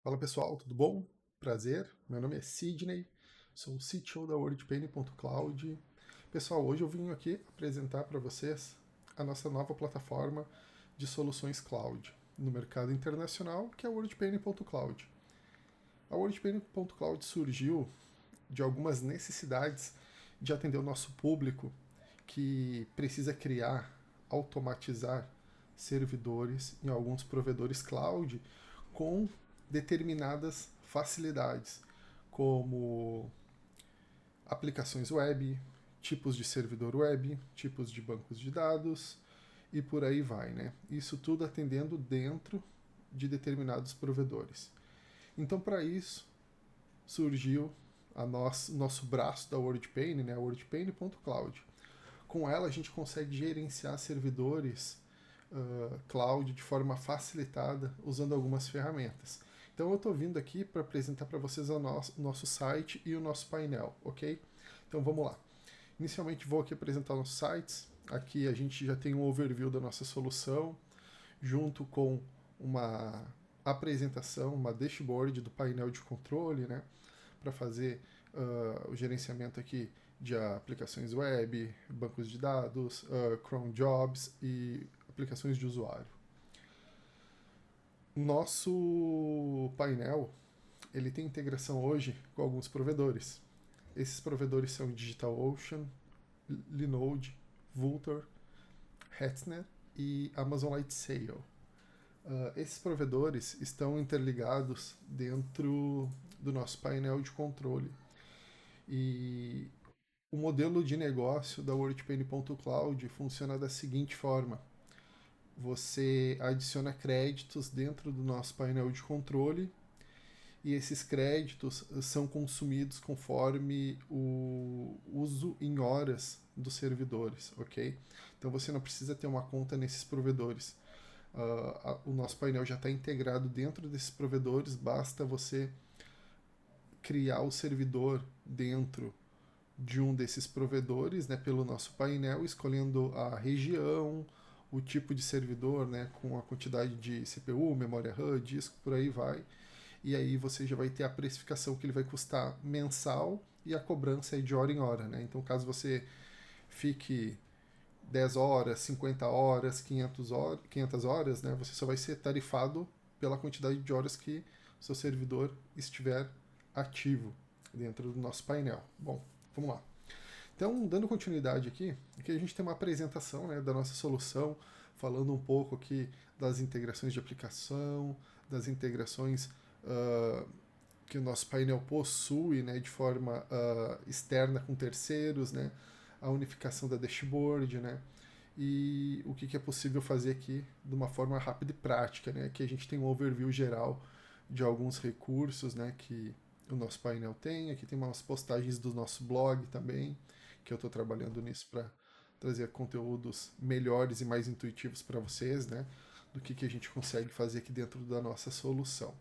Fala pessoal, tudo bom? Prazer, meu nome é Sidney, sou o CTO da WordPane.cloud. Pessoal, hoje eu vim aqui apresentar para vocês a nossa nova plataforma de soluções cloud no mercado internacional, que é a WordPane.cloud. A WordPane.cloud surgiu de algumas necessidades de atender o nosso público que precisa criar, automatizar servidores em alguns provedores cloud com determinadas facilidades, como aplicações web, tipos de servidor web, tipos de bancos de dados e por aí vai, né? Isso tudo atendendo dentro de determinados provedores. Então, para isso, surgiu nosso braço da WordPane, né, a WordPane.cloud. Com ela, a gente consegue gerenciar servidores cloud de forma facilitada usando algumas ferramentas. Então, eu estou vindo aqui para apresentar para vocês o nosso site e o nosso painel, ok? Então, vamos lá. Inicialmente, vou aqui apresentar os sites. Aqui a gente já tem um overview da nossa solução, junto com uma apresentação, uma dashboard do painel de controle, né? Para fazer o gerenciamento aqui de aplicações web, bancos de dados, Chrome Jobs e aplicações de usuário. Nosso painel ele tem integração hoje com alguns provedores. Esses provedores são DigitalOcean, Linode, Vultr, Hetzner e Amazon Lightsail. Esses provedores estão interligados dentro do nosso painel de controle. E o modelo de negócio da WordPane.cloud funciona da seguinte forma: você adiciona créditos dentro do nosso painel de controle e esses créditos são consumidos conforme o uso em horas dos servidores, ok? Então você não precisa ter uma conta nesses provedores. O nosso painel já está integrado dentro desses provedores, basta você criar o servidor dentro de um desses provedores, né, pelo nosso painel, escolhendo a região, o tipo de servidor, né, com a quantidade de CPU, memória RAM, disco, por aí vai. E aí você já vai ter a precificação que ele vai custar mensal e a cobrança é de hora em hora, né? Então, caso você fique 10 horas, 50 horas, 500 horas, né, você só vai ser tarifado pela quantidade de horas que o seu servidor estiver ativo dentro do nosso painel. Bom, vamos lá. Então, dando continuidade aqui a gente tem uma apresentação, né, da nossa solução, falando um pouco aqui das integrações de aplicação, das integrações que o nosso painel possui, né, de forma externa com terceiros, né, a unificação da dashboard, né, e o que é possível fazer aqui de uma forma rápida e prática, né, que a gente tem um overview geral de alguns recursos, né, que o nosso painel tem. Aqui tem umas postagens do nosso blog também, que eu estou trabalhando nisso para trazer conteúdos melhores e mais intuitivos para vocês, né, do que a gente consegue fazer aqui dentro da nossa solução.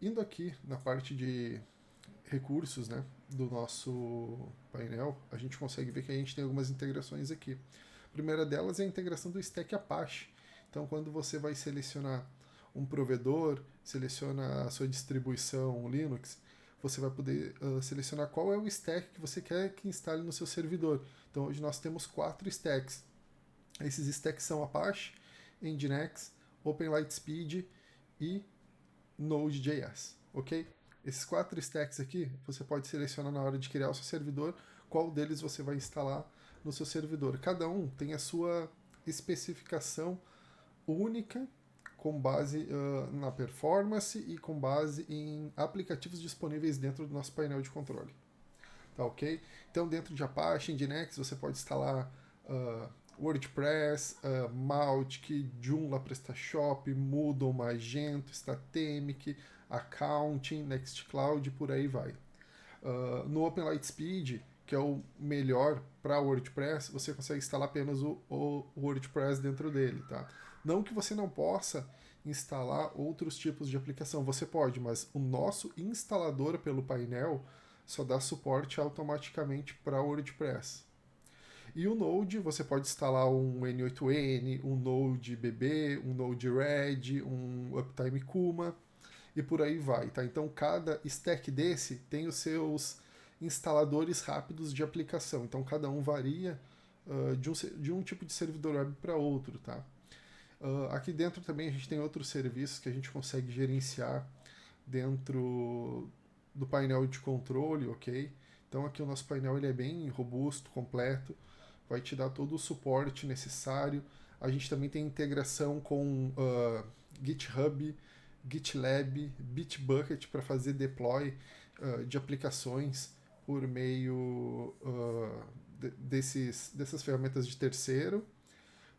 Indo aqui na parte de recursos, né, do nosso painel, a gente consegue ver que a gente tem algumas integrações aqui. A primeira delas é a integração do Stack Apache. Então, quando você vai selecionar um provedor, seleciona a sua distribuição Linux, você vai poder selecionar qual é o stack que você quer que instale no seu servidor. Então, hoje nós temos 4 stacks. Esses stacks são Apache, Nginx, OpenLightspeed e Node.js, ok? Esses 4 stacks aqui, você pode selecionar na hora de criar o seu servidor qual deles você vai instalar no seu servidor. Cada um tem a sua especificação única com base na performance e com base em aplicativos disponíveis dentro do nosso painel de controle. Tá ok? Então, dentro de Apache, Nginx, você pode instalar WordPress, Mautic, Joomla, PrestaShop, Moodle, Magento, Statemic, Accounting, Nextcloud, por aí vai. No OpenLightspeed, que é o melhor para WordPress, você consegue instalar apenas o WordPress dentro dele, tá? Não que você não possa instalar outros tipos de aplicação, você pode, mas o nosso instalador pelo painel só dá suporte automaticamente para WordPress. E o Node, você pode instalar um N8N, um Node BB, um Node Red, um Uptime Kuma. e por aí vai, tá? Então cada stack desse tem os seus instaladores rápidos de aplicação, então cada um varia de um tipo de servidor web para outro, tá? Aqui dentro também a gente tem outros serviços que a gente consegue gerenciar dentro do painel de controle, ok? Então aqui o nosso painel ele é bem robusto, completo, vai te dar todo o suporte necessário. A gente também tem integração com GitHub, GitLab, Bitbucket para fazer deploy de aplicações por meio dessas ferramentas de terceiro.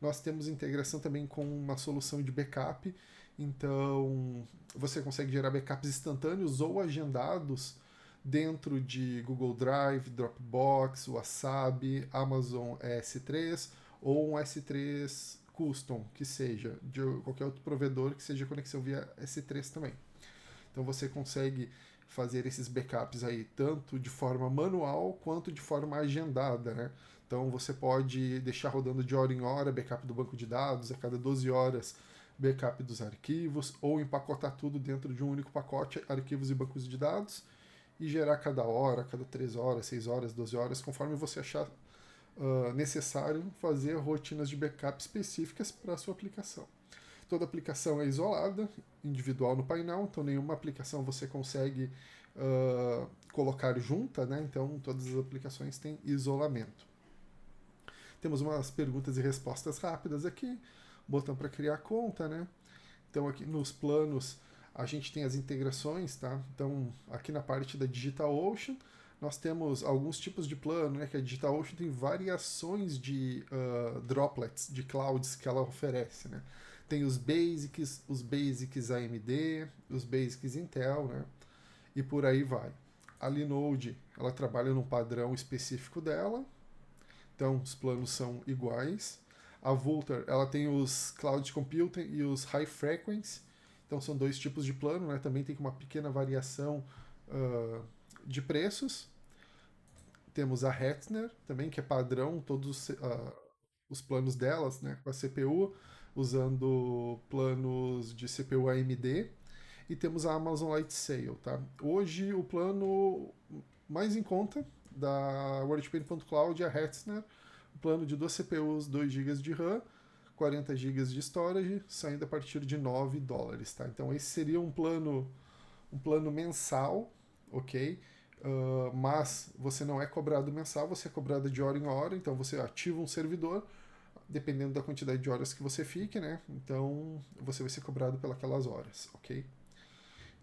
Nós temos integração também com uma solução de backup, então você consegue gerar backups instantâneos ou agendados dentro de Google Drive, Dropbox, Wasabi, Amazon S3 ou um S3 Custom, que seja, de qualquer outro provedor que seja conexão via S3 também. Então você consegue fazer esses backups aí tanto de forma manual quanto de forma agendada, né? Então você pode deixar rodando de hora em hora backup do banco de dados, a cada 12 horas backup dos arquivos, ou empacotar tudo dentro de um único pacote, arquivos e bancos de dados, e gerar cada hora, cada 3 horas, 6 horas, 12 horas, conforme você achar necessário fazer rotinas de backup específicas para a sua aplicação. Toda aplicação é isolada, individual no painel, então nenhuma aplicação você consegue colocar junta, né? Então todas as aplicações têm isolamento. Temos umas perguntas e respostas rápidas aqui, botão para criar conta, né? Então aqui nos planos a gente tem as integrações, tá? Então aqui na parte da DigitalOcean nós temos alguns tipos de plano, né? Que a DigitalOcean tem variações de droplets, de clouds que ela oferece, né? Tem os Basics AMD, os Basics Intel, né? E por aí vai. A Linode, ela trabalha num padrão específico dela, então os planos são iguais. A Vultr, ela tem os Cloud Computing e os High Frequency, então são dois tipos de plano, né? Também tem uma pequena variação de preços. Temos a Hetzner também, que é padrão, todos os planos delas, né? Com a CPU, usando planos de CPU AMD. E temos a Amazon Light Sail, tá? Hoje o plano mais em conta da WorldPaint.cloud é a Hetzner, o plano de 2 CPUs, 2 GB de RAM, 40 GB de storage, saindo a partir de $9, tá? Então esse seria um plano mensal, ok? Mas você não é cobrado mensal, você é cobrado de hora em hora, então você ativa um servidor, dependendo da quantidade de horas que você fique, né? Então você vai ser cobrado pelas horas, ok?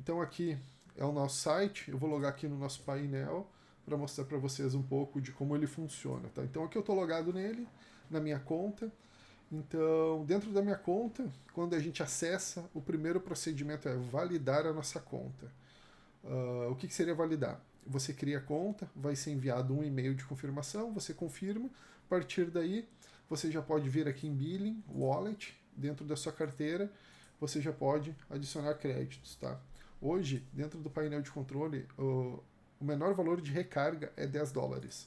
Então aqui é o nosso site, eu vou logar aqui no nosso painel para mostrar para vocês um pouco de como ele funciona, tá? Então aqui eu estou logado nele, na minha conta. Então, dentro da minha conta, quando a gente acessa, o primeiro procedimento é validar a nossa conta. O que seria validar? Você cria a conta, vai ser enviado um e-mail de confirmação, você confirma, a partir daí você já pode vir aqui em Billing, Wallet, dentro da sua carteira, você já pode adicionar créditos, tá? Hoje, dentro do painel de controle, o menor valor de recarga é $10.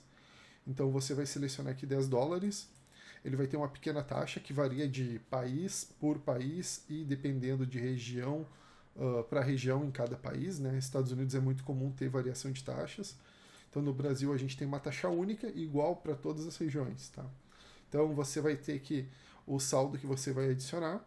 Então você vai selecionar aqui $10, ele vai ter uma pequena taxa que varia de país por país e dependendo de região para região em cada país, né? Estados Unidos é muito comum ter variação de taxas. Então no Brasil a gente tem uma taxa única igual para todas as regiões, tá? Então você vai ter que o saldo que você vai adicionar,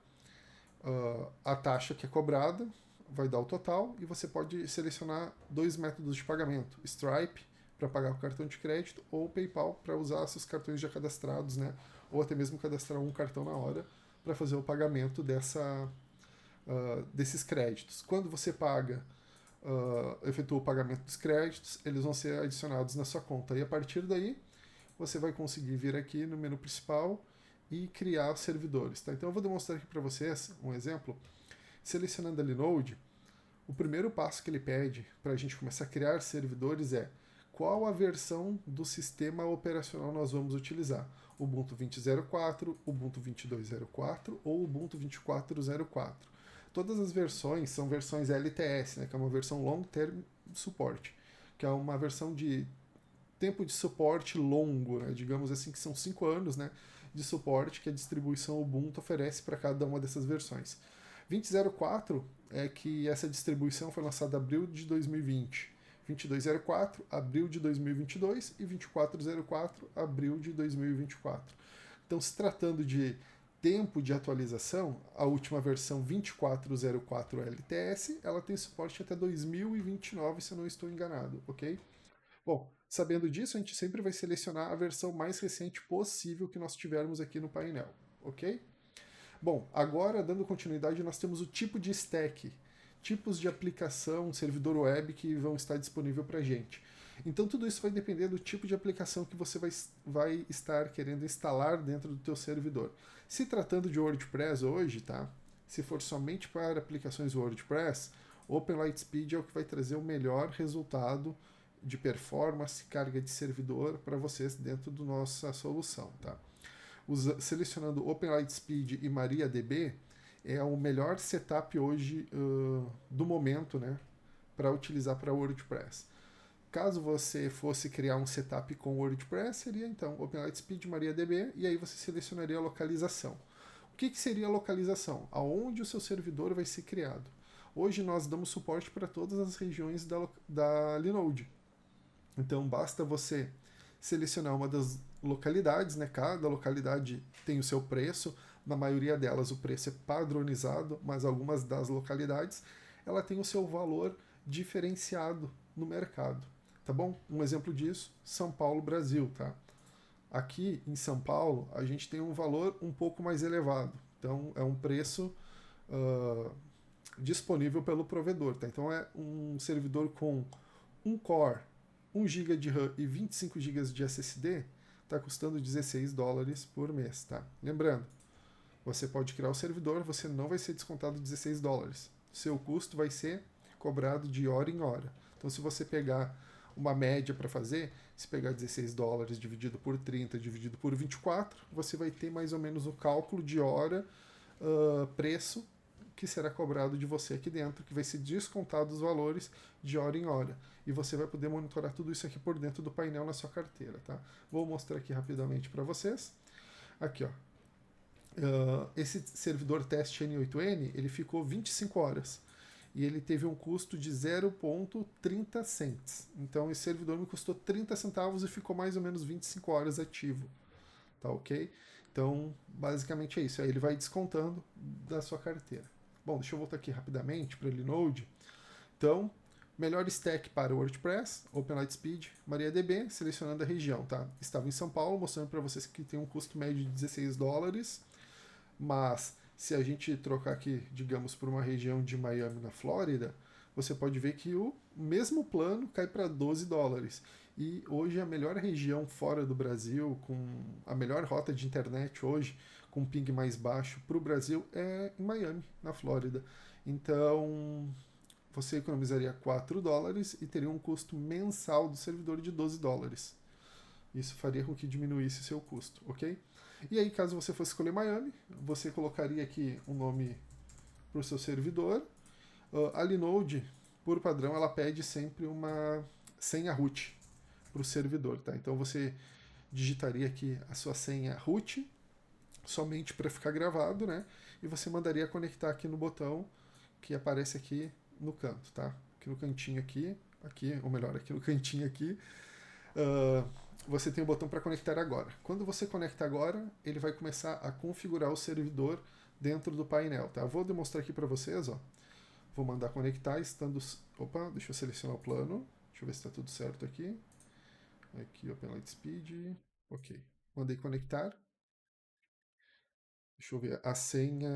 a taxa que é cobrada, vai dar o total e você pode selecionar dois métodos de pagamento: Stripe para pagar o cartão de crédito ou PayPal para usar seus cartões já cadastrados, né? Ou até mesmo cadastrar um cartão na hora para fazer o pagamento desses créditos. Quando você efetua o pagamento dos créditos, eles vão ser adicionados na sua conta. E a partir daí, você vai conseguir vir aqui no menu principal e criar servidores. Tá? Então eu vou demonstrar aqui para vocês um exemplo. Selecionando a Linode, o primeiro passo que ele pede para a gente começar a criar servidores é qual a versão do sistema operacional nós vamos utilizar. Ubuntu 20.04, Ubuntu 22.04 ou Ubuntu 24.04. Todas as versões são versões LTS, né, que é uma versão Long Term Support, que é uma versão de tempo de suporte longo, né, digamos assim, que são 5 anos, né, de suporte que a distribuição Ubuntu oferece para cada uma dessas versões. 2004 é que essa distribuição foi lançada em abril de 2020. 2204, abril de 2022 e 2404, abril de 2024. Então, se tratando de tempo de atualização, a última versão 2404 LTS, ela tem suporte até 2029, se eu não estou enganado, ok? Bom, sabendo disso, a gente sempre vai selecionar a versão mais recente possível que nós tivermos aqui no painel, ok? Bom, agora, dando continuidade, nós temos o tipo de stack, tipos de aplicação, servidor web que vão estar disponível para a gente. Então, tudo isso vai depender do tipo de aplicação que você vai estar querendo instalar dentro do teu servidor. Se tratando de WordPress hoje, tá? Se for somente para aplicações WordPress, Open Lightspeed é o que vai trazer o melhor resultado de performance, carga de servidor para vocês dentro da nossa solução, tá? Selecionando Open Lightspeed e MariaDB é o melhor setup hoje do momento, né, para utilizar para WordPress. Caso você fosse criar um setup com WordPress, seria então Open Lightspeed, MariaDB, e aí você selecionaria a localização. O que seria a localização? Aonde o seu servidor vai ser criado. Hoje nós damos suporte para todas as regiões da Linode. Então basta você selecionar uma das localidades, né? Cada localidade tem o seu preço. Na maioria delas o preço é padronizado, mas algumas das localidades ela tem o seu valor diferenciado no mercado, tá bom? Um exemplo disso, São Paulo, Brasil, tá? Aqui em São Paulo a gente tem um valor um pouco mais elevado, então é um preço disponível pelo provedor, tá? Então é um servidor com um core, 1 GB de RAM e 25 GB de SSD está custando $16 por mês, tá? Lembrando, você pode criar o servidor, você não vai ser descontado $16. Seu custo vai ser cobrado de hora em hora. Então, se você pegar uma média para fazer, se pegar $16 dividido por 30, dividido por 24, você vai ter mais ou menos o cálculo de hora, preço que será cobrado de você aqui dentro, que vai ser descontado os valores de hora em hora. E você vai poder monitorar tudo isso aqui por dentro do painel na sua carteira, tá? Vou mostrar aqui rapidamente para vocês. Aqui, ó. Esse servidor teste N8N, ele ficou 25 horas. E ele teve um custo de 0,30 cents. Então, esse servidor me custou 30 centavos e ficou mais ou menos 25 horas ativo. Tá ok? Então, basicamente é isso. Aí ele vai descontando da sua carteira. Bom, deixa eu voltar aqui rapidamente para o Linode. Então, melhor stack para o WordPress, Open Lightspeed, MariaDB, selecionando a região, tá? Estava em São Paulo, mostrando para vocês que tem um custo médio de $16, mas se a gente trocar aqui, digamos, por uma região de Miami, na Flórida, você pode ver que o mesmo plano cai para $12. E hoje a melhor região fora do Brasil, com a melhor rota de internet hoje, com um ping mais baixo para o Brasil, é em Miami, na Flórida. Então, você economizaria $4 e teria um custo mensal do servidor de $12. Isso faria com que diminuísse o seu custo, ok? E aí, caso você fosse escolher Miami, você colocaria aqui um nome para o seu servidor. A Linode, por padrão, ela pede sempre uma senha root para o servidor, tá? Então você digitaria aqui a sua senha root, somente para ficar gravado, né? E você mandaria conectar aqui no botão que aparece aqui no canto, tá? Aqui no cantinho aqui, ou melhor, aqui no cantinho aqui, você tem o botão para conectar agora. Quando você conecta agora, ele vai começar a configurar o servidor dentro do painel, tá? Vou demonstrar aqui para vocês, ó. Vou mandar conectar, estando... Opa, deixa eu selecionar o plano. Deixa eu ver se está tudo certo aqui. Aqui, Open Lightspeed. Ok. Mandei conectar. Deixa eu ver. A senha...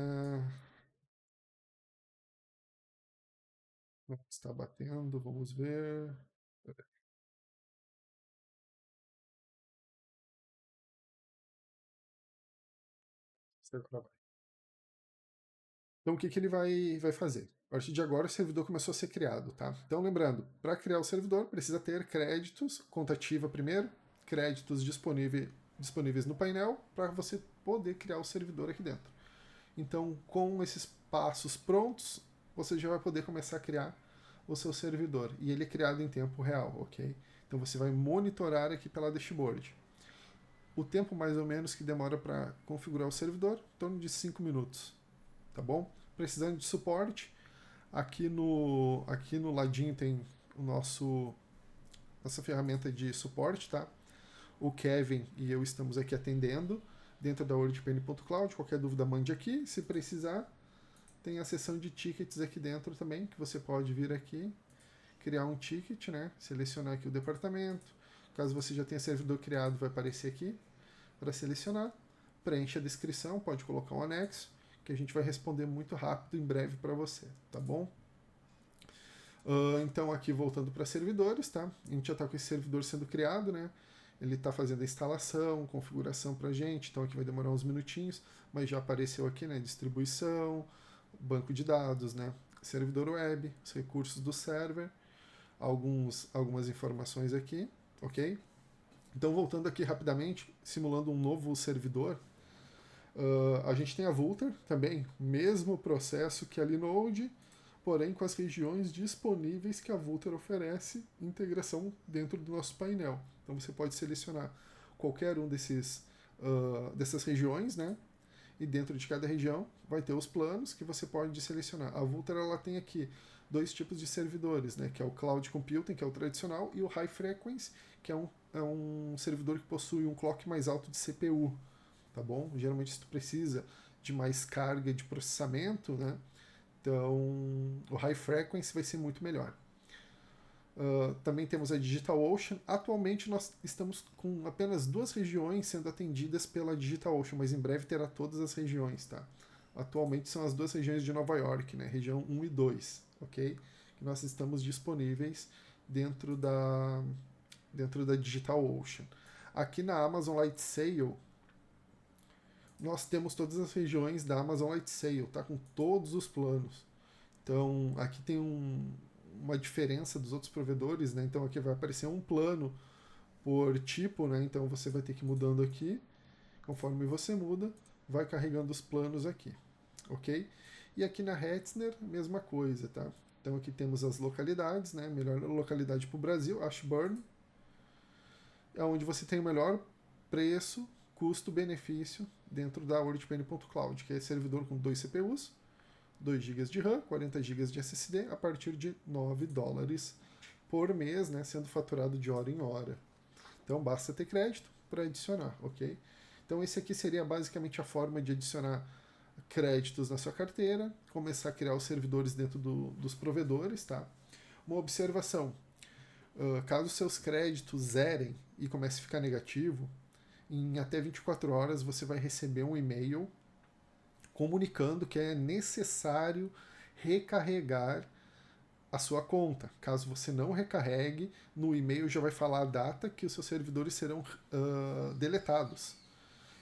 Não está batendo, vamos ver. Agora vai. Então, o que ele vai fazer? A partir de agora, o servidor começou a ser criado, tá? Então, lembrando, para criar o servidor, precisa ter créditos, conta ativa primeiro, créditos disponíveis no painel, para você poder criar o servidor aqui dentro. Então, com esses passos prontos, você já vai poder começar a criar o seu servidor. E ele é criado em tempo real, ok? Então, você vai monitorar aqui pela dashboard. O tempo mais ou menos que demora para configurar o servidor, em torno de 5 minutos, tá bom? Precisando de suporte, aqui no ladinho tem o nossa ferramenta de suporte, tá? O Kevin e eu estamos aqui atendendo dentro da WordPen.cloud. Qualquer dúvida, mande aqui. Se precisar, tem a seção de tickets aqui dentro também, que você pode vir aqui, criar um ticket, né? Selecionar aqui o departamento. Caso você já tenha servidor criado, vai aparecer aqui para selecionar. Preencha a descrição, pode colocar um anexo, que a gente vai responder muito rápido em breve para você, tá bom? Então aqui voltando para servidores, tá? A gente já está com esse servidor sendo criado, né? Ele está fazendo a instalação, configuração para a gente, então aqui vai demorar uns minutinhos, mas já apareceu aqui, né? Distribuição, banco de dados, né? Servidor web, os recursos do server, algumas informações aqui, ok? Então voltando aqui rapidamente, simulando um novo servidor, a gente tem a Vultr também, mesmo processo que a Linode, porém com as regiões disponíveis que a Vultr oferece integração dentro do nosso painel. Então você pode selecionar qualquer um dessas regiões, né? E dentro de cada região vai ter os planos que você pode selecionar. A Vultr ela tem aqui dois tipos de servidores, né? Que é o Cloud Computing, que é o tradicional, e o High Frequency, que é um servidor que possui um clock mais alto de CPU, tá bom? Geralmente se tu precisa de mais carga de processamento, né? Então, o High Frequency vai ser muito melhor. Também temos a DigitalOcean. Atualmente nós estamos com apenas 2 regiões sendo atendidas pela DigitalOcean, mas em breve terá todas as regiões, tá? Atualmente são as 2 regiões de Nova York, né? Região 1 e 2, ok? Que nós estamos disponíveis dentro da DigitalOcean. Aqui na Amazon Lightsail, nós temos todas as regiões da Amazon Lightsail, tá? Com todos os planos. Então, aqui tem uma diferença dos outros provedores, né? Então, aqui vai aparecer um plano por tipo, né? Então, você vai ter que ir mudando aqui. Conforme você muda, vai carregando os planos aqui, ok? E aqui na Hetzner, mesma coisa, tá? Então, aqui temos as localidades, né? Melhor localidade para o Brasil, Ashburn, é onde você tem o melhor preço, custo-benefício dentro da WordPen.cloud, que é servidor com 2 CPUs, 2 GB de RAM, 40 GB de SSD, a partir de $9 por mês, né, sendo faturado de hora em hora. Então basta ter crédito para adicionar, ok? Então esse aqui seria basicamente a forma de adicionar créditos na sua carteira, começar a criar os servidores dentro dos provedores, tá? Uma observação, caso seus créditos zerem e comece a ficar negativo, em até 24 horas você vai receber um e-mail comunicando que é necessário recarregar a sua conta. Caso você não recarregue, no e-mail já vai falar a data que os seus servidores serão deletados.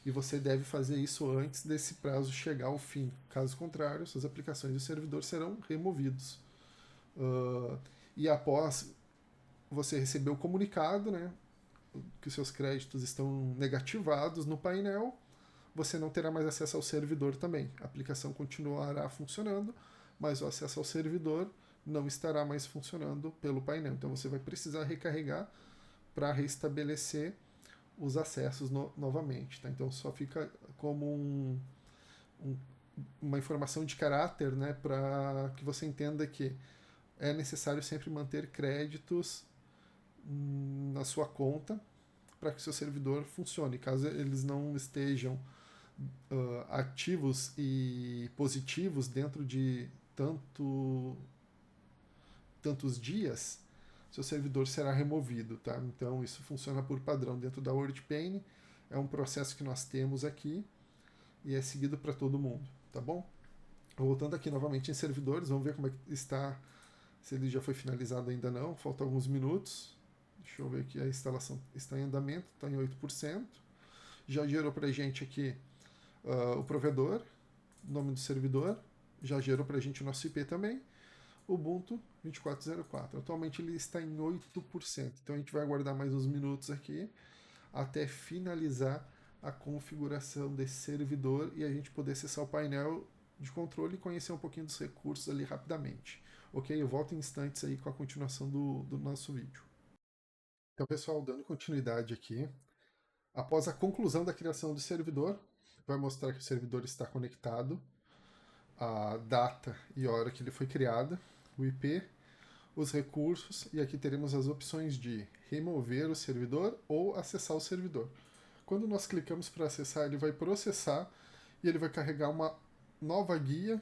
E você deve fazer isso antes desse prazo chegar ao fim. Caso contrário, suas aplicações e servidores serão removidos. E após você receber o comunicado, né, que os seus créditos estão negativados no painel, você não terá mais acesso ao servidor também. A aplicação continuará funcionando, mas o acesso ao servidor não estará mais funcionando pelo painel. Então você vai precisar recarregar para restabelecer os acessos novamente. Tá? Então só fica como uma informação de caráter, né, para que você entenda que é necessário sempre manter créditos na sua conta para que seu servidor funcione. Caso eles não estejam ativos e positivos dentro de tantos dias, seu servidor será removido, tá? Então isso funciona por padrão dentro da WordPen, é um processo que nós temos aqui e é seguido para todo mundo, tá bom? Voltando aqui novamente em servidores, vamos ver como é que está, se ele já foi finalizado ainda não, faltam alguns minutos. Deixa eu ver aqui, a instalação está em andamento, está em 8%. Já gerou para a gente aqui o provedor, nome do servidor, já gerou para a gente o nosso IP também, Ubuntu 24.04. Atualmente ele está em 8%, então a gente vai aguardar mais uns minutos aqui até finalizar a configuração desse servidor e a gente poder acessar o painel de controle e conhecer um pouquinho dos recursos ali rapidamente. Ok? Eu volto em instantes aí com a continuação do nosso vídeo. Então, pessoal, dando continuidade aqui, após a conclusão da criação do servidor, vai mostrar que o servidor está conectado. a data e a hora que ele foi criado, o IP, os recursos, e aqui teremos as opções de remover o servidor ou acessar o servidor. Quando nós clicamos para acessar, ele vai processar e ele vai carregar uma nova guia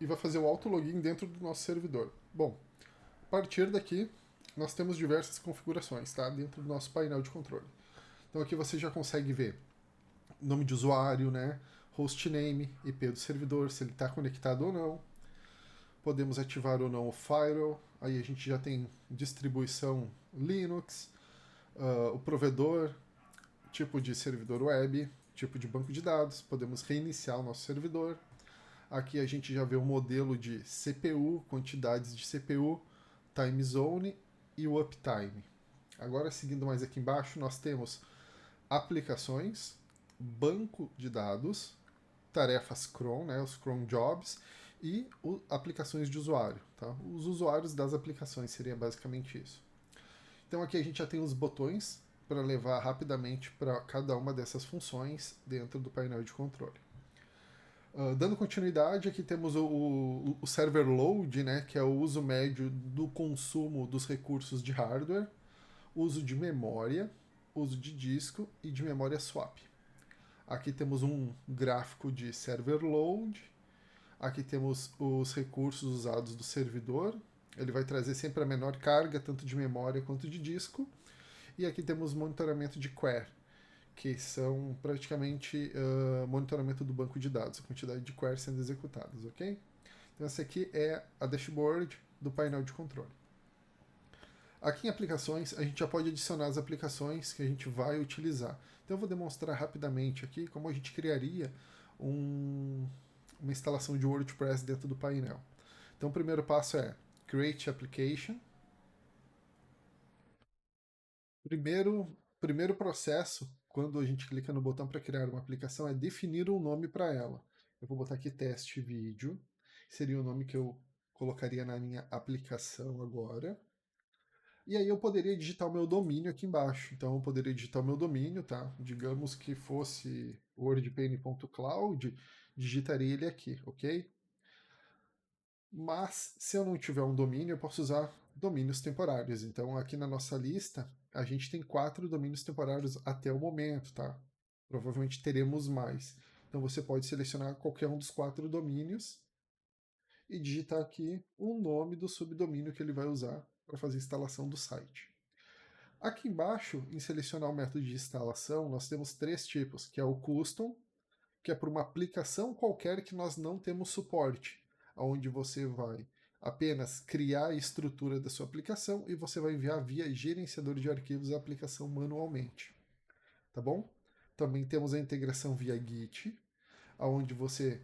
e vai fazer o auto-login dentro do nosso servidor. Bom, a partir daqui, nós temos diversas configurações, tá? Dentro do nosso painel de controle. Então aqui você já consegue ver nome de usuário, né? Hostname, IP do servidor, se ele está conectado ou não. Podemos ativar ou não o firewall. Aí a gente já tem distribuição Linux, o provedor, tipo de servidor web, tipo de banco de dados. Podemos reiniciar o nosso servidor. Aqui a gente já vê o modelo de CPU, quantidades de CPU, time zone e o uptime. Agora, seguindo mais aqui embaixo, nós temos aplicações, banco de dados, tarefas cron, né, os cron jobs, e aplicações de usuário. Tá? Os usuários das aplicações seria basicamente isso. Então aqui a gente já tem os botões para levar rapidamente para cada uma dessas funções dentro do painel de controle. Dando continuidade, aqui temos o server load, né, que é o uso médio do consumo dos recursos de hardware, uso de memória, uso de disco e de memória swap. Aqui temos um gráfico de server load, aqui temos os recursos usados do servidor, ele vai trazer sempre a menor carga, tanto de memória quanto de disco, e aqui temos monitoramento de query, que são praticamente monitoramento do banco de dados, a quantidade de queries sendo executadas, ok? Então essa aqui é a dashboard do painel de controle. Aqui em aplicações, a gente já pode adicionar as aplicações que a gente vai utilizar. Então eu vou demonstrar rapidamente aqui como a gente criaria uma instalação de WordPress dentro do painel. Então o primeiro passo é Create Application. Primeiro processo, quando a gente clica no botão para criar uma aplicação, é definir um nome para ela. Eu vou botar aqui teste vídeo, seria o nome que eu colocaria na minha aplicação agora. E aí eu poderia digitar o meu domínio aqui embaixo. Então eu poderia digitar o meu domínio, tá? Digamos que fosse wordpane.cloud, digitaria ele aqui, ok? Mas se eu não tiver um domínio, eu posso usar domínios temporários. Então aqui na nossa lista, a gente tem 4 domínios temporários até o momento, tá? Provavelmente teremos mais. Então você pode selecionar qualquer um dos 4 domínios e digitar aqui o nome do subdomínio que ele vai usar para fazer a instalação do site. Aqui embaixo, em selecionar o método de instalação, nós temos 3 tipos, que é o Custom, que é para uma aplicação qualquer que nós não temos suporte, onde você vai apenas criar a estrutura da sua aplicação e você vai enviar via gerenciador de arquivos a aplicação manualmente. Tá bom? Também temos a integração via Git, onde você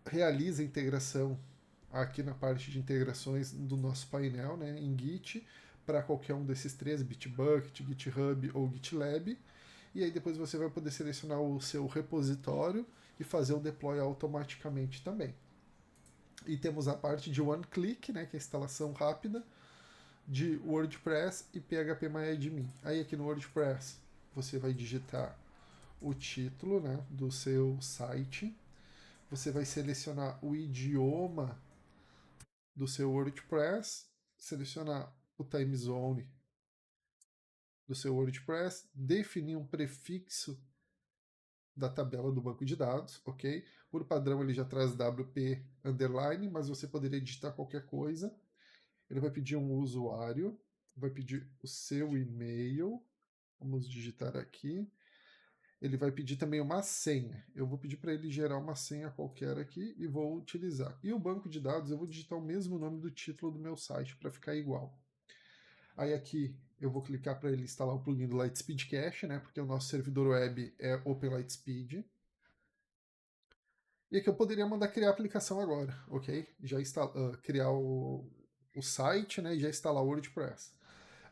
realiza a integração aqui na parte de integrações do nosso painel, né, em Git, para qualquer um desses 3, Bitbucket, GitHub ou GitLab. E aí depois você vai poder selecionar o seu repositório e fazer o deploy automaticamente também. E temos a parte de one click, né, que é a instalação rápida de WordPress e PHPMyAdmin. Aí aqui no WordPress você vai digitar o título, né, do seu site. Você vai selecionar o idioma do seu WordPress, selecionar o time zone do seu WordPress, definir um prefixo da tabela do banco de dados, ok? Por padrão ele já traz WP underline, mas você poderia digitar qualquer coisa. Ele vai pedir um usuário, vai pedir o seu e-mail, vamos digitar aqui. Ele vai pedir também uma senha. Eu vou pedir para ele gerar uma senha qualquer aqui e vou utilizar. E o banco de dados eu vou digitar o mesmo nome do título do meu site para ficar igual. Aí aqui eu vou clicar para ele instalar o plugin do Lightspeed Cache, né? Porque o nosso servidor web é Open Lightspeed. E aqui eu poderia mandar criar a aplicação agora, ok? Já criar o site, né? E já instalar o WordPress.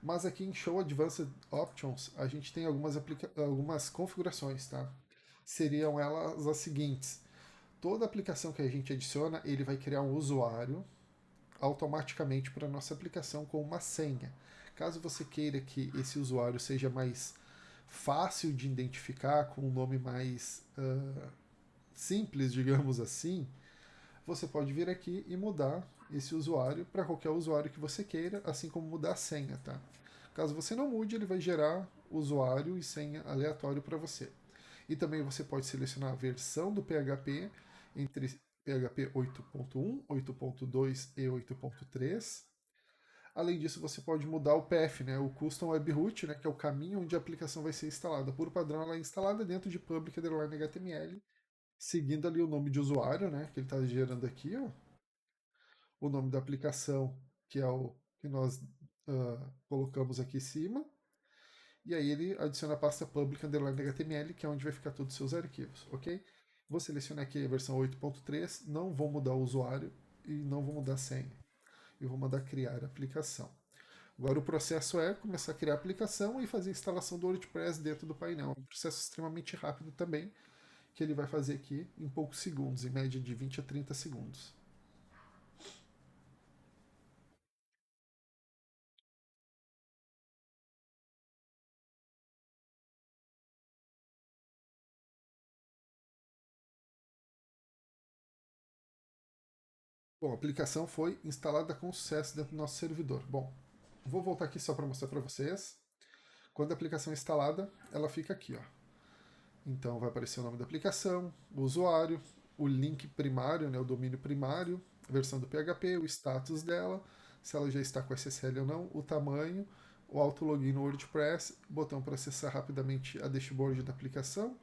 Mas aqui em Show Advanced Options a gente tem algumas configurações, tá? Seriam elas as seguintes. Toda aplicação que a gente adiciona, ele vai criar um usuário automaticamente para a nossa aplicação com uma senha. Caso você queira que esse usuário seja mais fácil de identificar, com um nome mais simples, digamos assim, você pode vir aqui e mudar esse usuário para qualquer usuário que você queira, assim como mudar a senha, tá? Caso você não mude, ele vai gerar usuário e senha aleatório para você. E também você pode selecionar a versão do PHP entre PHP 8.1, 8.2 e 8.3. Além disso, você pode mudar o path, né, o Custom Webhook, né, que é o caminho onde a aplicação vai ser instalada. Por padrão, ela é instalada dentro de public underline HTML, seguindo ali o nome de usuário, né, que ele está gerando aqui, ó, o nome da aplicação, que é o que nós colocamos aqui em cima, e aí ele adiciona a pasta public underline HTML, que é onde vai ficar todos os seus arquivos, ok? Vou selecionar aqui a versão 8.3, não vou mudar o usuário e não vou mudar a senha. Eu vou mandar criar a aplicação. Agora o processo é começar a criar a aplicação e fazer a instalação do WordPress dentro do painel. É um processo extremamente rápido também, que ele vai fazer aqui em poucos segundos, em média de 20 a 30 segundos. Bom, a aplicação foi instalada com sucesso dentro do nosso servidor. Bom, vou voltar aqui só para mostrar para vocês. Quando a aplicação é instalada, ela fica aqui, ó. Então vai aparecer o nome da aplicação, o usuário, o link primário, né, o domínio primário, a versão do PHP, o status dela, se ela já está com SSL ou não, o tamanho, o auto-login no WordPress, botão para acessar rapidamente a dashboard da aplicação,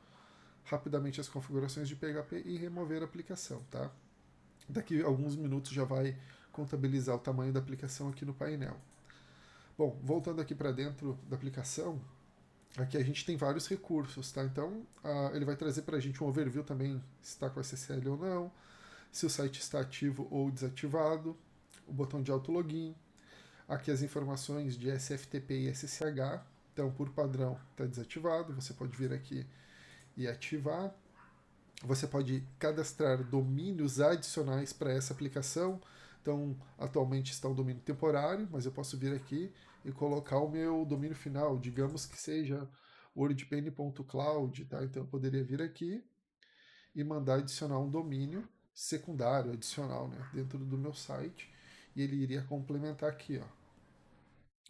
rapidamente as configurações de PHP e remover a aplicação, tá? Daqui a alguns minutos já vai contabilizar o tamanho da aplicação aqui no painel. Bom, voltando aqui para dentro da aplicação, aqui a gente tem vários recursos, tá? Então ele vai trazer para a gente um overview também se está com SSL ou não, se o site está ativo ou desativado, o botão de autologin, aqui as informações de SFTP e SSH, então por padrão está desativado, você pode vir aqui e ativar. Você pode cadastrar domínios adicionais para essa aplicação. Então, atualmente está um domínio temporário, mas eu posso vir aqui e colocar o meu domínio final, digamos que seja wordpane.cloud, tá? Então eu poderia vir aqui e mandar adicionar um domínio secundário, adicional, né, dentro do meu site, e ele iria complementar aqui, ó.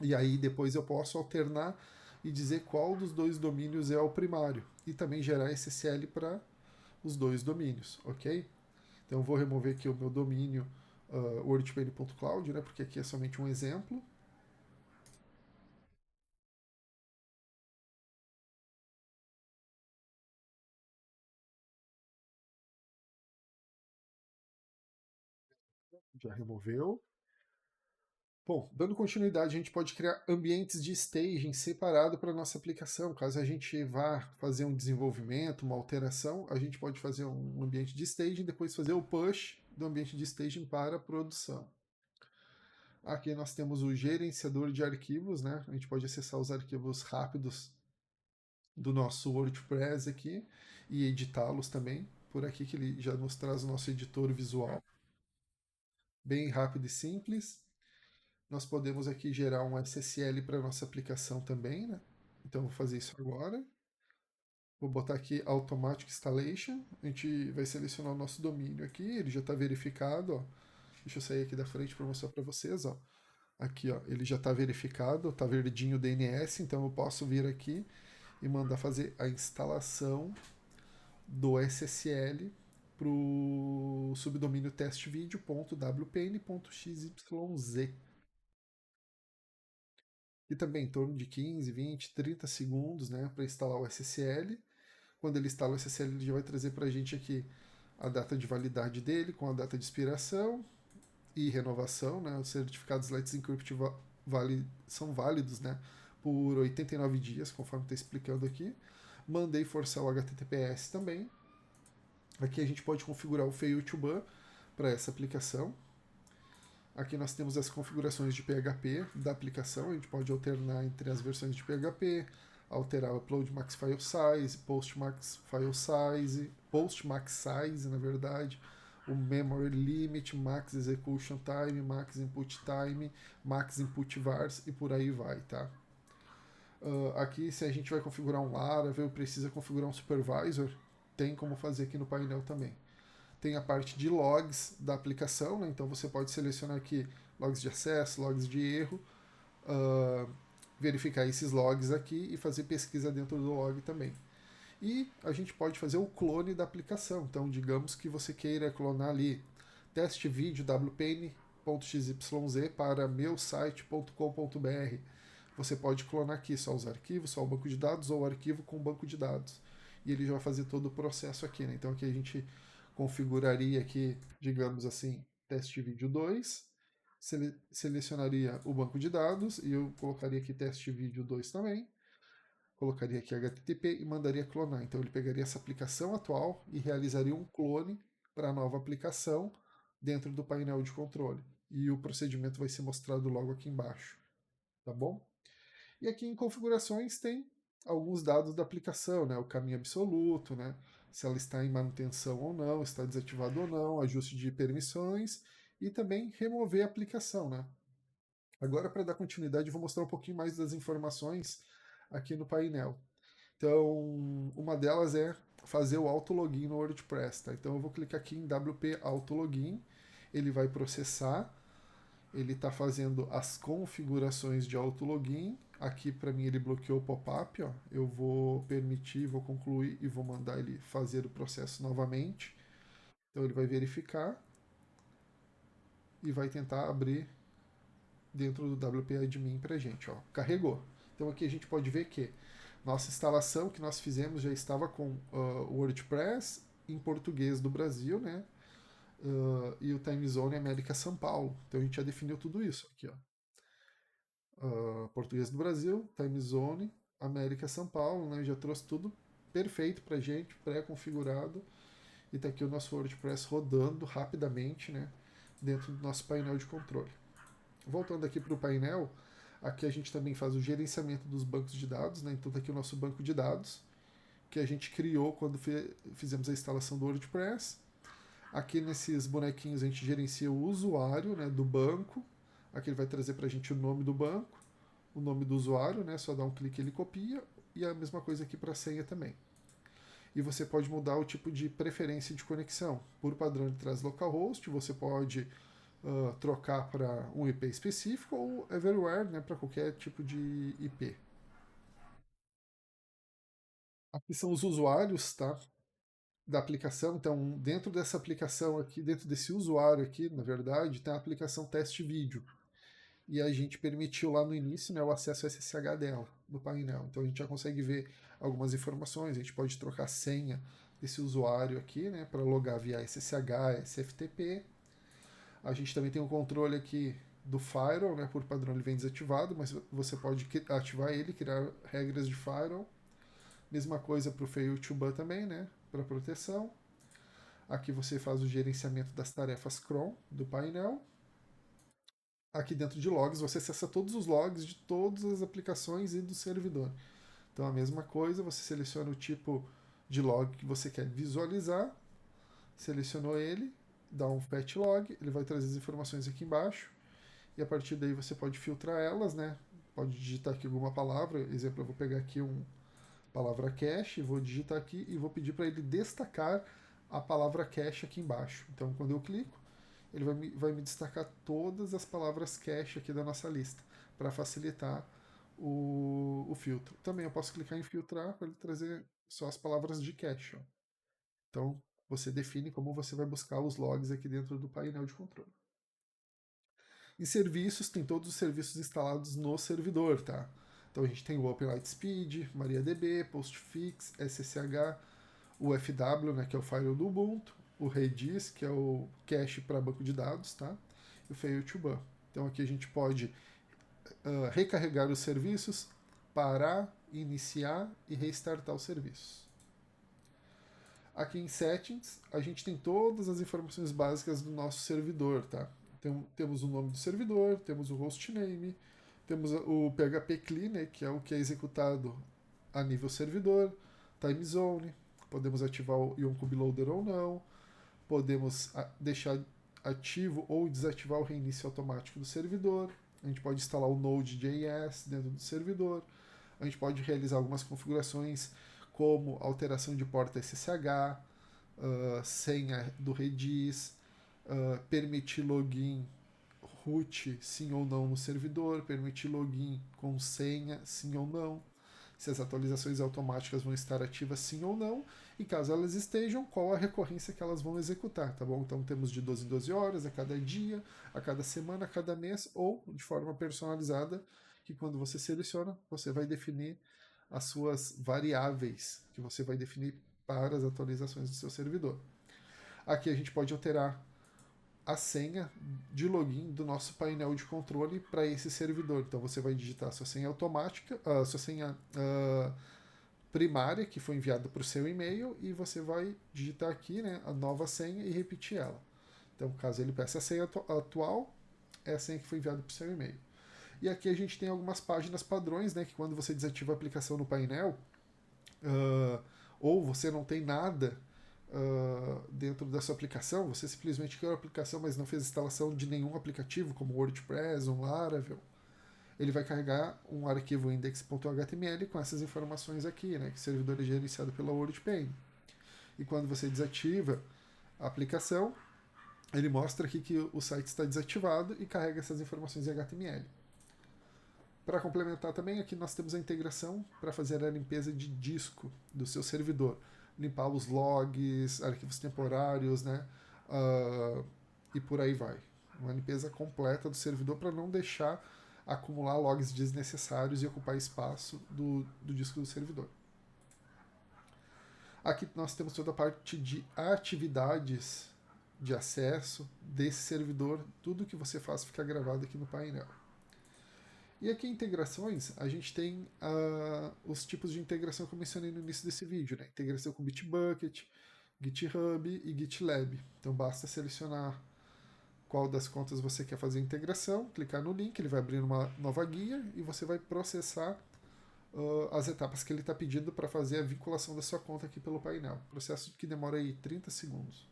E aí depois eu posso alternar e dizer qual dos dois domínios é o primário e também gerar SSL para os dois domínios, ok? Então eu vou remover aqui o meu domínio wordpane.cloud, né, porque aqui é somente um exemplo. Já removeu. Bom, dando continuidade, a gente pode criar ambientes de staging separado para a nossa aplicação. Caso a gente vá fazer um desenvolvimento, uma alteração, a gente pode fazer um ambiente de staging e depois fazer o push do ambiente de staging para a produção. Aqui nós temos o gerenciador de arquivos, né? A gente pode acessar os arquivos rápidos do nosso WordPress aqui e editá-los também. Por aqui que ele já nos traz o nosso editor visual, bem rápido e simples. Nós podemos aqui gerar um SSL para nossa aplicação também, né? Então vou fazer isso agora. Vou botar aqui Automatic Installation. A gente vai selecionar o nosso domínio aqui, ele já está verificado, ó. Deixa eu sair aqui da frente para mostrar para vocês, ó. Aqui, ó, ele já está verificado, está verdinho o DNS, então eu posso vir aqui e mandar fazer a instalação do SSL para o subdomínio testvideo.wpn.xyz. E também em torno de 15, 20, 30 segundos, né, para instalar o SSL. Quando ele instala o SSL, ele já vai trazer para a gente aqui a data de validade dele, com a data de expiração e renovação. Né, os certificados Let's Encrypt são válidos, né, por 89 dias, conforme está explicando aqui. Mandei forçar o HTTPS também. Aqui a gente pode configurar o fail to ban para essa aplicação. Aqui nós temos as configurações de PHP da aplicação, a gente pode alternar entre as versões de PHP, alterar o upload max file size, post max file size, post max size, na verdade, o memory limit, max execution time, max input time, max input vars e por aí vai, tá? Aqui, se a gente vai configurar um Laravel, precisa configurar um supervisor, tem como fazer aqui no painel também. Tem a parte de logs da aplicação, né? Então você pode selecionar aqui logs de acesso, logs de erro, verificar esses logs aqui e fazer pesquisa dentro do log também. E a gente pode fazer o clone da aplicação. Então, digamos que você queira clonar ali teste vídeo wpn.xyz para meusite.com.br. Você pode clonar aqui só os arquivos, só o banco de dados ou o arquivo com banco de dados. E ele já vai fazer todo o processo aqui, né? Então aqui a gente configuraria aqui, digamos assim, teste vídeo 2, selecionaria o banco de dados e eu colocaria aqui teste vídeo 2 também. Colocaria aqui HTTP e mandaria clonar. Então ele pegaria essa aplicação atual e realizaria um clone para a nova aplicação dentro do painel de controle. E o procedimento vai ser mostrado logo aqui embaixo. Tá bom? E aqui em configurações tem alguns dados da aplicação, né? O caminho absoluto, né? Se ela está em manutenção ou não, está desativado ou não, ajuste de permissões e também remover a aplicação, né? Agora, para dar continuidade, eu vou mostrar um pouquinho mais das informações aqui no painel. Então, uma delas é fazer o auto-login no WordPress. Tá? Então, eu vou clicar aqui em WP Auto-Login, ele vai processar, ele está fazendo as configurações de auto-login. Aqui, para mim, ele bloqueou o pop-up. Eu vou permitir, vou concluir e vou mandar ele fazer o processo novamente. Então, ele vai verificar e vai tentar abrir dentro do WP Admin para a gente. Ó. Carregou. Então, aqui a gente pode ver que nossa instalação que nós fizemos já estava com o WordPress em português do Brasil, né? E o time zone América São Paulo. Então a gente já definiu tudo isso aqui, ó. Português do Brasil, time zone América São Paulo, né? Já trouxe tudo perfeito pra gente, pré-configurado. E tá aqui o nosso WordPress rodando rapidamente, né? Dentro do nosso painel de controle. Voltando aqui para o painel, aqui a gente também faz o gerenciamento dos bancos de dados, né? Então tá aqui o nosso banco de dados, que a gente criou quando fizemos a instalação do WordPress. Aqui nesses bonequinhos a gente gerencia o usuário, né, do banco. Aqui ele vai trazer para a gente o nome do banco, o nome do usuário, né, só dá um clique e ele copia, e a mesma coisa aqui para a senha também. E você pode mudar o tipo de preferência de conexão. Por padrão ele traz localhost, você pode trocar para um IP específico ou everywhere, né, para qualquer tipo de IP. Aqui são os usuários, tá, da aplicação. Então, dentro dessa aplicação aqui, dentro desse usuário aqui, na verdade, tem a aplicação teste vídeo. E a gente permitiu lá no início, né, o acesso SSH dela, do painel. Então a gente já consegue ver algumas informações, a gente pode trocar a senha desse usuário aqui, né, para logar via SSH, SFTP. A gente também tem o controle aqui do firewall, né, por padrão ele vem desativado, mas você pode ativar ele, criar regras de firewall. Mesma coisa para o Fail2Ban também, né, para proteção. Aqui você faz o gerenciamento das tarefas cron do painel. Aqui dentro de logs você acessa todos os logs de todas as aplicações e do servidor. Então a mesma coisa, você seleciona o tipo de log que você quer visualizar, selecionou ele, dá um fetch log, ele vai trazer as informações aqui embaixo e a partir daí você pode filtrar elas, né? Pode digitar aqui alguma palavra, exemplo, eu vou pegar aqui uma palavra cache, vou digitar aqui e vou pedir para ele destacar a palavra cache aqui embaixo. Então quando eu clico, ele vai me destacar todas as palavras cache aqui da nossa lista, para facilitar o filtro. Também eu posso clicar em filtrar para ele trazer só as palavras de cache. Ó. Então, você define como você vai buscar os logs aqui dentro do painel de controle. Em serviços, tem todos os serviços instalados no servidor, tá? Então a gente tem o OpenLightSpeed, MariaDB, Postfix, SSH, o FW, né, que é o firewall do Ubuntu, o Redis, que é o cache para banco de dados, tá? E o Fail2Ban. Então aqui a gente pode recarregar os serviços, parar, iniciar e restartar os serviços. Aqui em Settings, a gente tem todas as informações básicas do nosso servidor, tá? Temos o nome do servidor, temos o hostname, temos o PHP Cleaner, que é o que é executado a nível servidor, time zone, podemos ativar o Yonko Loader ou não, podemos deixar ativo ou desativar o reinício automático do servidor, a gente pode instalar o Node.js dentro do servidor, a gente pode realizar algumas configurações como alteração de porta SSH, senha do Redis, permitir login root sim ou não no servidor, permitir login com senha sim ou não, se as atualizações automáticas vão estar ativas sim ou não, e caso elas estejam, qual a recorrência que elas vão executar, tá bom? Então temos de 12 em 12 horas, a cada dia, a cada semana, a cada mês, ou de forma personalizada, que quando você seleciona, você vai definir as suas variáveis que você vai definir para as atualizações do seu servidor. Aqui a gente pode alterar a senha de login do nosso painel de controle para esse servidor. Então você vai digitar a sua senha automática, a sua senha primária que foi enviada para o seu e-mail e você vai digitar aqui, né, a nova senha e repetir ela. Então, caso ele peça a senha atual, é a senha que foi enviada para o seu e-mail. E aqui a gente tem algumas páginas padrões, né, que quando você desativa a aplicação no painel, ou você não tem nada dentro da sua aplicação, você simplesmente criou a aplicação, mas não fez instalação de nenhum aplicativo, como WordPress, um Laravel, ele vai carregar um arquivo index.html com essas informações aqui, né, que o servidor é gerenciado pela WordPane. E quando você desativa a aplicação, ele mostra aqui que o site está desativado e carrega essas informações em HTML. Para complementar também, aqui nós temos a integração para fazer a limpeza de disco do seu servidor. Limpar os logs, arquivos temporários, né? E por aí vai. Uma limpeza completa do servidor para não deixar acumular logs desnecessários e ocupar espaço do disco do servidor. Aqui nós temos toda a parte de atividades de acesso desse servidor. Tudo que você faz fica gravado aqui no painel. E aqui em integrações, a gente tem os tipos de integração que eu mencionei no início desse vídeo, né? Integração com Bitbucket, GitHub e GitLab. Então basta selecionar qual das contas você quer fazer a integração, clicar no link, ele vai abrir uma nova guia e você vai processar as etapas que ele está pedindo para fazer a vinculação da sua conta aqui pelo painel. Processo que demora aí 30 segundos.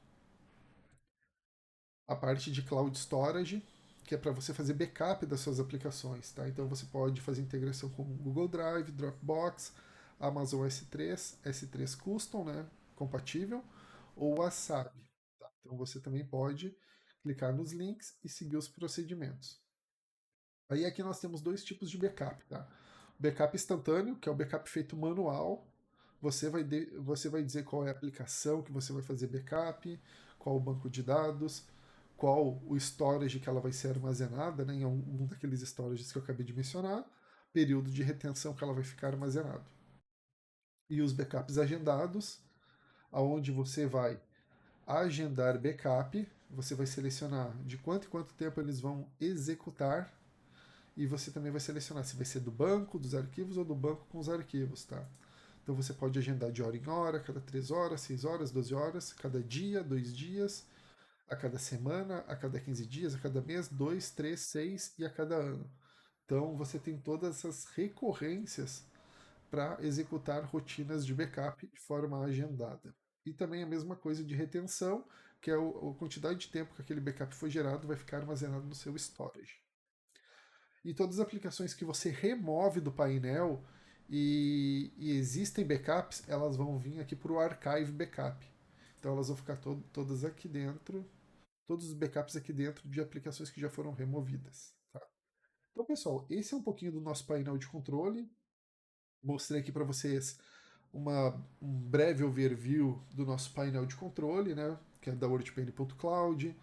A parte de Cloud Storage, que é para você fazer backup das suas aplicações. Tá? Então você pode fazer integração com Google Drive, Dropbox, Amazon S3, S3 Custom, né, compatível, ou Wasabi. Tá? Então você também pode clicar nos links e seguir os procedimentos. Aí aqui nós temos dois tipos de backup. Tá? O backup instantâneo, que é o backup feito manual. Você vai dizer qual é a aplicação que você vai fazer backup, qual o banco de dados, qual o storage que ela vai ser armazenada, né, em algum daqueles storages que eu acabei de mencionar, período de retenção que ela vai ficar armazenado. E os backups agendados, aonde você vai agendar backup, você vai selecionar de quanto em quanto tempo eles vão executar e você também vai selecionar se vai ser do banco, dos arquivos ou do banco com os arquivos, tá? Então você pode agendar de hora em hora, cada 3 horas, 6 horas, 12 horas, cada dia, 2 dias, a cada semana, a cada 15 dias, a cada mês, 2, 3, 6 e a cada ano. Então você tem todas essas recorrências para executar rotinas de backup de forma agendada. E também a mesma coisa de retenção, que é a quantidade de tempo que aquele backup foi gerado vai ficar armazenado no seu storage. E todas as aplicações que você remove do painel e existem backups, elas vão vir aqui para o Archive Backup. Então elas vão ficar todas aqui dentro, todos os backups aqui dentro de aplicações que já foram removidas. Tá? Então, pessoal, esse é um pouquinho do nosso painel de controle. Mostrei aqui para vocês um breve overview do nosso painel de controle, né, que é da WordPane.cloud,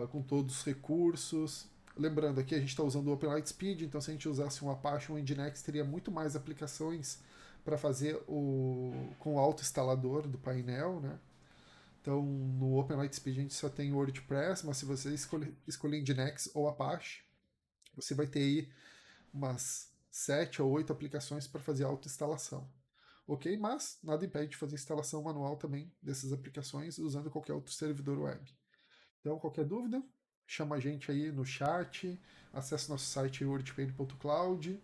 com todos os recursos. Lembrando, aqui a gente está usando o Open Lightspeed, então se a gente usasse um Apache ou um Nginx, teria muito mais aplicações para fazer com o auto-instalador do painel, né? Então, no Open Lightspeed a gente só tem o WordPress, mas se você escolher Nginx ou Apache, você vai ter aí umas 7 ou 8 aplicações para fazer auto-instalação. Ok? Mas nada impede de fazer instalação manual também dessas aplicações usando qualquer outro servidor web. Então, qualquer dúvida, chama a gente aí no chat, acesse nosso site wordpane.cloud.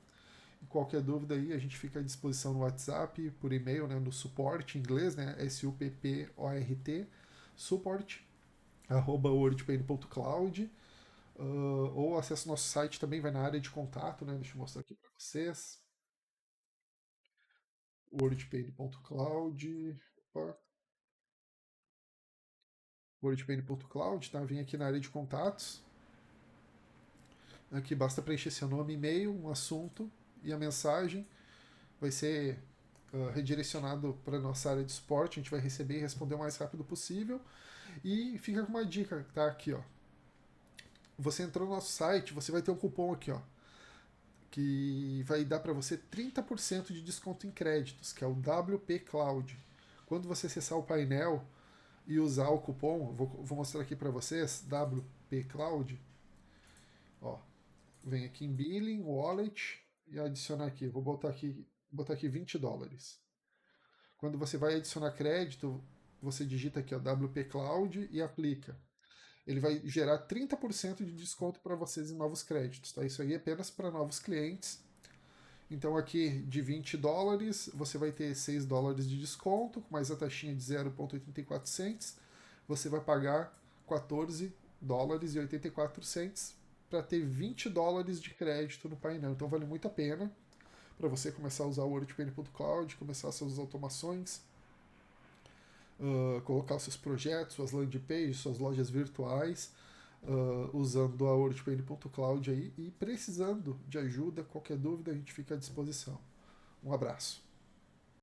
Qualquer dúvida aí, a gente fica à disposição no WhatsApp, por e-mail, né, no suporte em inglês, né, SUPPORT, support, @wordpane.cloud, ou acesse nosso site também, vai na área de contato, né, deixa eu mostrar aqui para vocês. WordPane.cloud. Opa. WordPane.cloud, tá? Vem aqui na área de contatos. Aqui basta preencher seu nome, e-mail, um assunto e a mensagem vai ser redirecionado para a nossa área de suporte. A gente vai receber e responder o mais rápido possível. E fica com uma dica, tá? Aqui, ó. Você entrou no nosso site, você vai ter um cupom aqui, ó, que vai dar para você 30% de desconto em créditos, que é o WP Cloud. Quando você acessar o painel e usar o cupom, vou mostrar aqui para vocês, WP Cloud, ó, vem aqui em Billing, Wallet e adicionar aqui, vou botar aqui $20. Quando você vai adicionar crédito, você digita aqui, ó, WP Cloud e aplica. Ele vai gerar 30% de desconto para vocês em novos créditos, tá? Isso aí é apenas para novos clientes. Então aqui de $20 você vai ter $6 de desconto, com mais a taxinha de 0,84 você vai pagar $14,84 para ter $20 de crédito no painel. Então vale muito a pena para você começar a usar o WordPane.cloud, começar as suas automações, colocar os seus projetos, suas landing pages, suas lojas virtuais, usando a WordPane.cloud aí, e precisando de ajuda, qualquer dúvida a gente fica à disposição. Um abraço.